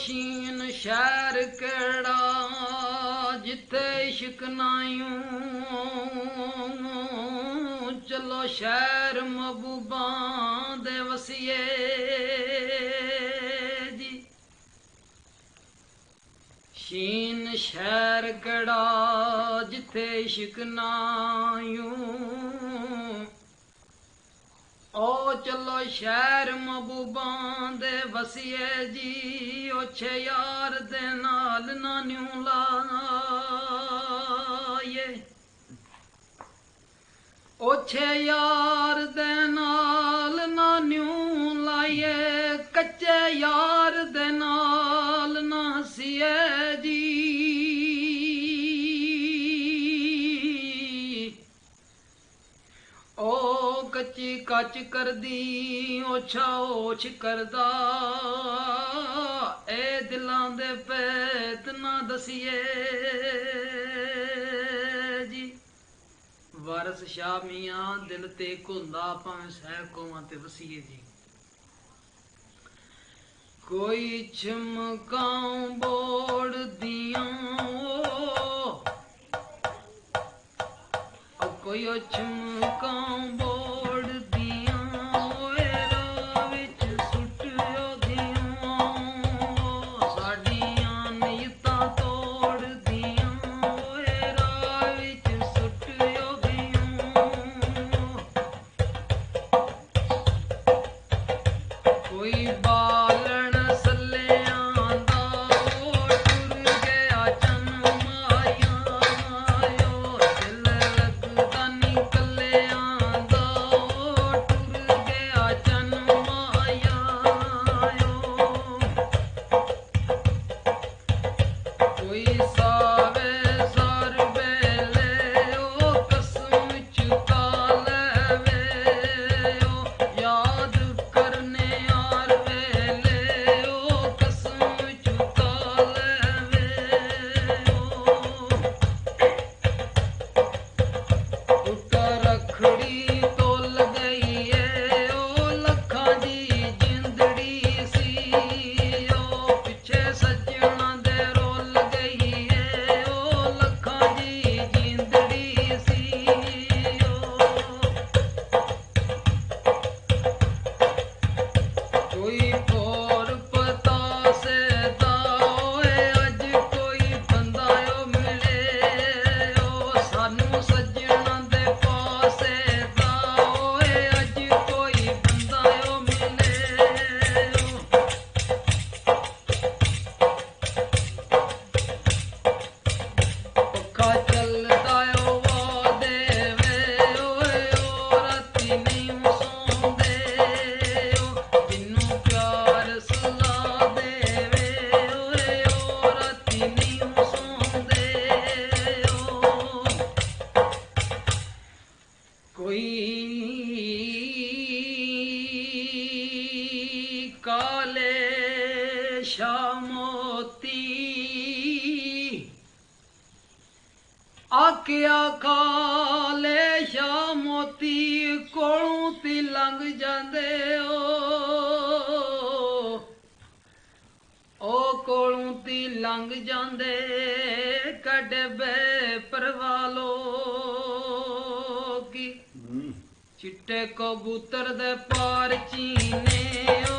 शीन शहर केड़ा जिथे इश्क नायूं चलो शहर महबूबा दे वसिए जी। शीन शहर केड़ा जिथे इश्क नायूं ओ चलो शहर महबूबा दे वसिए जी। ओछे यार दे नाल नान्यू लाए ओछे यार दे नाल नान्यू लाए कच्चे यार दे नाल ना हसीए जी। ओ कच्ची कच कर दी ओछा ओछ करदा ए दिलां दे पैत ना दसिए जी। वारस शाह मियां दिल ते घुंदा भावें सह कोवां ते वसीए जी। कोई चमकाऊं बोड़ दियां कोई चमकाऊं बोड़ दियां ओएरा विच सुटियो दियां साडियां नीयतां तोड़ दियां ओएरा विच सुटियो दियां। कोई बालण सल्लियां दा ओ टुर गया चन माया मायो दिल लगदा नी कल्लियां दा ओ टुर गया चन माया कोई सावे सार बेले ओ कसम चुका लेवे ओ याद करने यार वेले ओ कसम चुका लेवे उटा रखड़ी तोल गई है ओ लखा दी जिंदड़ी सी ओ पिछे सजना दे रोल गई है ओ लखा दी जिंदड़ी सी ओ कोई और पता से दाओए अज कोई बंदायो मिले ओ सानू सजना दे पासे दाओए अज कोई बंदायो मिले ओ पक्का चलदा ओ वादे वे ओए ओ राती नहीं सौंदे ओ जिन्नू प्यार सला देवे ओए ओ राती नहीं सौंदे ओ कोई काले शाह मोती आख्या काले शाह मोती कोलों ती लंघ जांदे ओ कोलों ती लंघ जांदे कड़े बे परवालो की चिट्टे कबूतर दे पार चीने ओ